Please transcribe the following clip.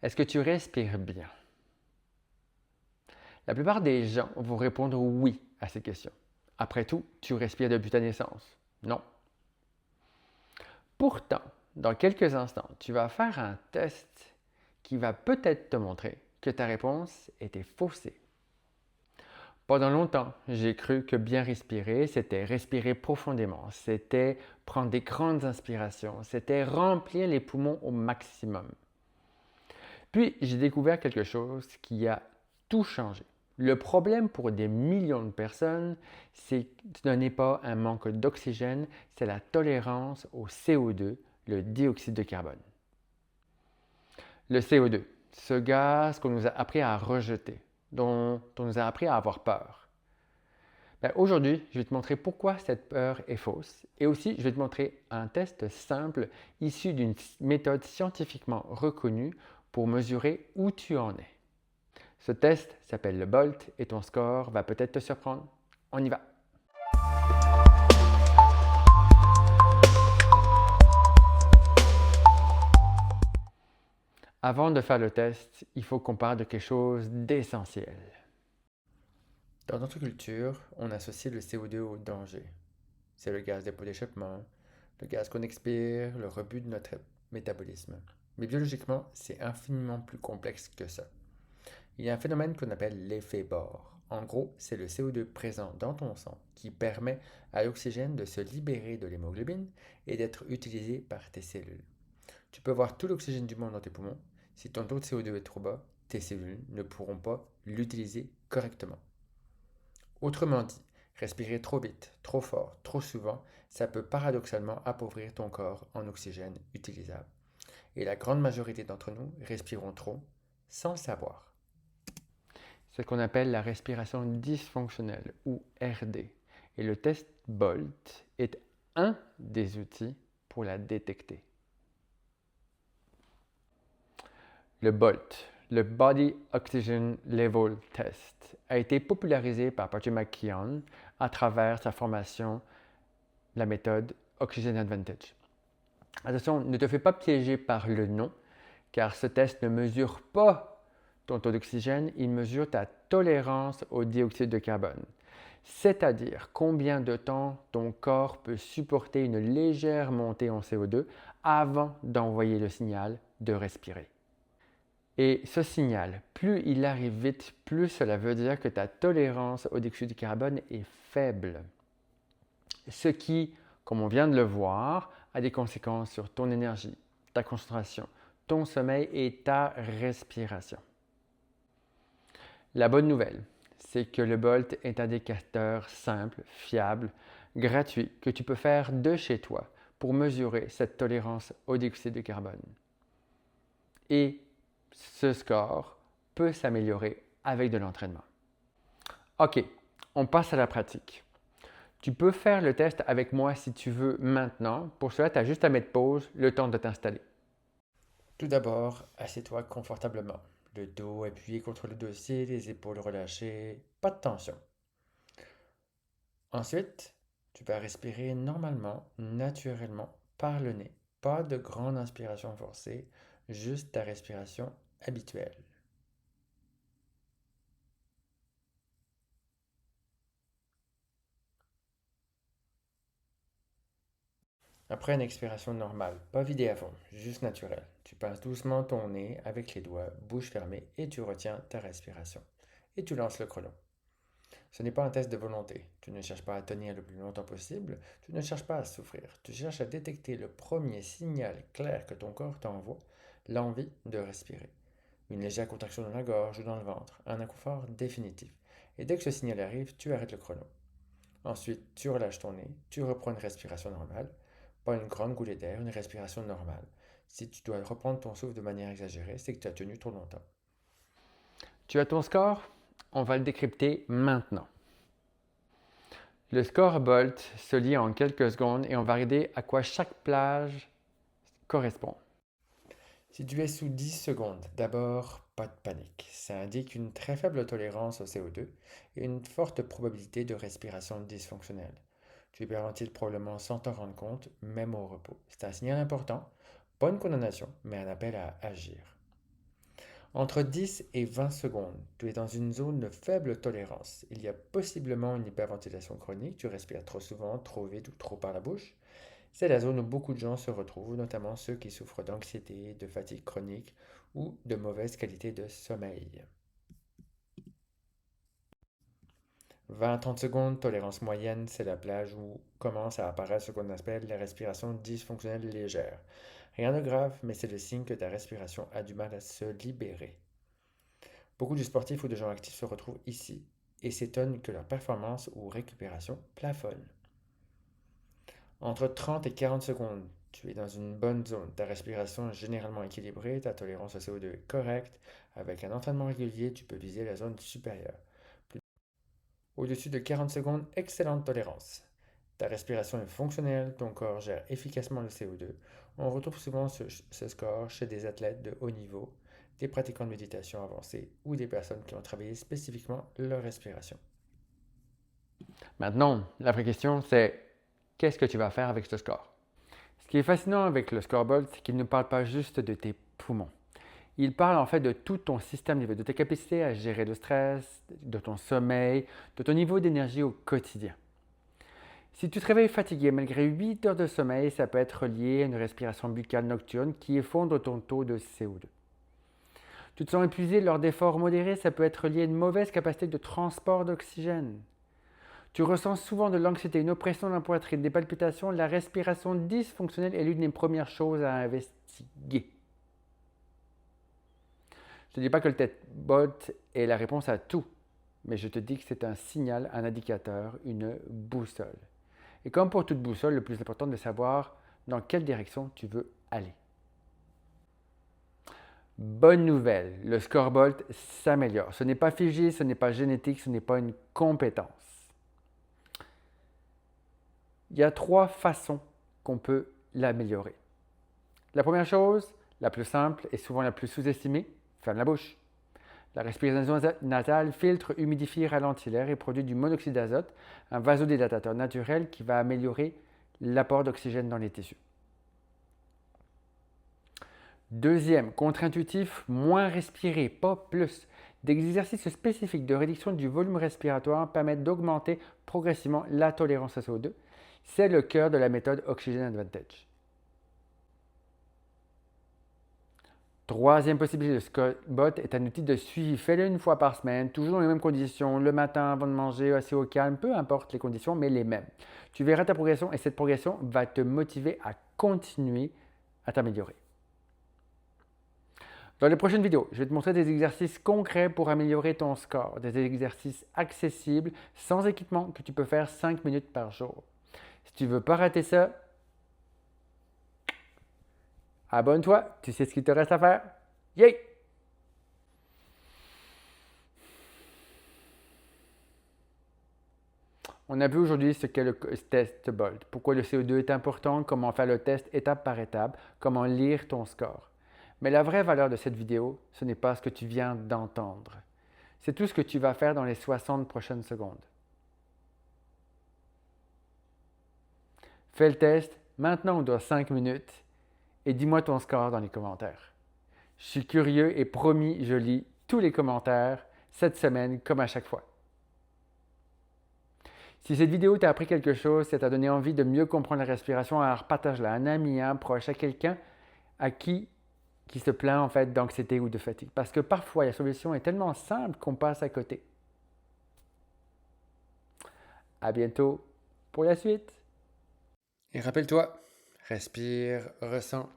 Est-ce que tu respires bien? La plupart des gens vont répondre oui à ces questions. Après tout, tu respires depuis ta naissance. Non. Pourtant, dans quelques instants, tu vas faire un test qui va peut-être te montrer que ta réponse était faussée. Pendant longtemps, j'ai cru que bien respirer, c'était respirer profondément, c'était prendre des grandes inspirations, c'était remplir les poumons au maximum. Puis, j'ai découvert quelque chose qui a tout changé. Le problème pour des millions de personnes, c'est que ce n'est pas un manque d'oxygène, c'est la tolérance au CO2, le dioxyde de carbone. Le CO2, ce gaz qu'on nous a appris à rejeter, dont on nous a appris à avoir peur. Aujourd'hui, je vais te montrer pourquoi cette peur est fausse et aussi je vais te montrer un test simple issu d'une méthode scientifiquement reconnue pour mesurer où tu en es. Ce test s'appelle le BOLT et ton score va peut-être te surprendre. On y va! Avant de faire le test, il faut qu'on parle de quelque chose d'essentiel. Dans notre culture, on associe le CO2 au danger. C'est le gaz des pots d'échappement, le gaz qu'on expire, le rebut de notre métabolisme. Mais biologiquement, c'est infiniment plus complexe que ça. Il y a un phénomène qu'on appelle l'effet Bohr. En gros, c'est le CO2 présent dans ton sang qui permet à l'oxygène de se libérer de l'hémoglobine et d'être utilisé par tes cellules. Tu peux avoir tout l'oxygène du monde dans tes poumons. Si ton taux de CO2 est trop bas, tes cellules ne pourront pas l'utiliser correctement. Autrement dit, respirer trop vite, trop fort, trop souvent, ça peut paradoxalement appauvrir ton corps en oxygène utilisable. Et la grande majorité d'entre nous respirons trop sans le savoir. C'est ce qu'on appelle la respiration dysfonctionnelle ou RD. Et le test BOLT est un des outils pour la détecter. Le BOLT, le Body Oxygen Level Test, a été popularisé par Patrick McKeown à travers sa formation, la méthode Oxygen Advantage. Attention, ne te fais pas piéger par le nom, car ce test ne mesure pas ton taux d'oxygène, il mesure ta tolérance au dioxyde de carbone, c'est-à-dire combien de temps ton corps peut supporter une légère montée en CO2 avant d'envoyer le signal de respirer. Et ce signal, plus il arrive vite, plus cela veut dire que ta tolérance au dioxyde de carbone est faible. Ce qui, comme on vient de le voir, a des conséquences sur ton énergie, ta concentration, ton sommeil et ta respiration. La bonne nouvelle, c'est que le BOLT est un indicateur simple, fiable, gratuit que tu peux faire de chez toi pour mesurer cette tolérance au dioxyde de carbone. Et ce score peut s'améliorer avec de l'entraînement. Ok, on passe à la pratique. Tu peux faire le test avec moi si tu veux maintenant. Pour cela, tu as juste à mettre pause, le temps de t'installer. Tout d'abord, assieds-toi confortablement. Le dos appuyé contre le dossier, les épaules relâchées, pas de tension. Ensuite, tu vas respirer normalement, naturellement, par le nez. Pas de grande inspiration forcée, juste ta respiration habituelle. Après une expiration normale, pas vidée à fond, juste naturelle, tu pinces doucement ton nez avec les doigts, bouche fermée, et tu retiens ta respiration. Et tu lances le chrono. Ce n'est pas un test de volonté. Tu ne cherches pas à tenir le plus longtemps possible, tu ne cherches pas à souffrir. Tu cherches à détecter le premier signal clair que ton corps t'envoie, l'envie de respirer. Une légère contraction dans la gorge ou dans le ventre, un inconfort définitif. Et dès que ce signal arrive, tu arrêtes le chrono. Ensuite, tu relâches ton nez, tu reprends une respiration normale, pas une grande goulée d'air, une respiration normale. Si tu dois reprendre ton souffle de manière exagérée, c'est que tu as tenu trop longtemps. Tu as ton score? On va le décrypter maintenant. Le score BOLT se lit en quelques secondes et on va regarder à quoi chaque plage correspond. Si tu es sous 10 secondes, d'abord, pas de panique. Ça indique une très faible tolérance au CO2 et une forte probabilité de respiration dysfonctionnelle. Tu hyperventiles probablement sans t'en rendre compte, même au repos. C'est un signal important, pas une condamnation, mais un appel à agir. Entre 10 et 20 secondes, tu es dans une zone de faible tolérance. Il y a possiblement une hyperventilation chronique, tu respires trop souvent, trop vite ou trop par la bouche. C'est la zone où beaucoup de gens se retrouvent, notamment ceux qui souffrent d'anxiété, de fatigue chronique ou de mauvaise qualité de sommeil. 20-30 secondes, tolérance moyenne, c'est la plage où commence à apparaître ce qu'on appelle la respiration dysfonctionnelle légère. Rien de grave, mais c'est le signe que ta respiration a du mal à se libérer. Beaucoup de sportifs ou de gens actifs se retrouvent ici et s'étonnent que leur performance ou récupération plafonne. Entre 30 et 40 secondes, tu es dans une bonne zone. Ta respiration est généralement équilibrée, ta tolérance au CO2 est correcte. Avec un entraînement régulier, tu peux viser la zone supérieure. Au-dessus de 40 secondes, excellente tolérance. Ta respiration est fonctionnelle, ton corps gère efficacement le CO2. On retrouve souvent ce score chez des athlètes de haut niveau, des pratiquants de méditation avancée ou des personnes qui ont travaillé spécifiquement leur respiration. Maintenant, la vraie question, c'est qu'est-ce que tu vas faire avec ce score? Ce qui est fascinant avec le scoreboard, c'est qu'il ne parle pas juste de tes poumons. Il parle en fait de tout ton système nerveux, de ta capacité à gérer le stress, de ton sommeil, de ton niveau d'énergie au quotidien. Si tu te réveilles fatigué malgré 8 heures de sommeil, ça peut être lié à une respiration buccale nocturne qui effondre ton taux de CO2. Tu te sens épuisé lors d'efforts modérés, ça peut être lié à une mauvaise capacité de transport d'oxygène. Tu ressens souvent de l'anxiété, une oppression dans la poitrine, des palpitations, la respiration dysfonctionnelle est l'une des premières choses à investiguer. Je ne te dis pas que le TED-bot est la réponse à tout, mais je te dis que c'est un signal, un indicateur, une boussole. Et comme pour toute boussole, le plus important est de savoir dans quelle direction tu veux aller. Bonne nouvelle, le scoreboard s'améliore. Ce n'est pas figé, ce n'est pas génétique, ce n'est pas une compétence. Il y a 3 façons qu'on peut l'améliorer. La première chose, la plus simple et souvent la plus sous-estimée, ferme la bouche. La respiration nasale filtre, humidifie, ralentit l'air et produit du monoxyde d'azote, un vasodilatateur naturel qui va améliorer l'apport d'oxygène dans les tissus. Deuxième, contre-intuitif, moins respirer, pas plus. Des exercices spécifiques de réduction du volume respiratoire permettent d'augmenter progressivement la tolérance au CO2. C'est le cœur de la méthode Oxygen Advantage. Troisième possibilité, le Scoreboard est un outil de suivi. Fais-le une fois par semaine, toujours dans les mêmes conditions, le matin avant de manger, assez au calme, peu importe les conditions, mais les mêmes. Tu verras ta progression et cette progression va te motiver à continuer à t'améliorer. Dans les prochaines vidéos, je vais te montrer des exercices concrets pour améliorer ton score, des exercices accessibles, sans équipement, que tu peux faire 5 minutes par jour. Si tu ne veux pas rater ça, abonne-toi, tu sais ce qu'il te reste à faire. Yay! On a vu aujourd'hui ce qu'est le test BOLT, pourquoi le CO2 est important, comment faire le test étape par étape, comment lire ton score. Mais la vraie valeur de cette vidéo, ce n'est pas ce que tu viens d'entendre. C'est tout ce que tu vas faire dans les 60 prochaines secondes. Fais le test maintenant ou dans 5 minutes et dis-moi ton score dans les commentaires. Je suis curieux et promis, je lis tous les commentaires cette semaine comme à chaque fois. Si cette vidéo t'a appris quelque chose, ça t'a donné envie de mieux comprendre la respiration, alors partage-la à un ami, à un proche, à quelqu'un à qui se plaint en fait d'anxiété ou de fatigue. Parce que parfois, la solution est tellement simple qu'on passe à côté. À bientôt pour la suite. Et rappelle-toi, respire, ressens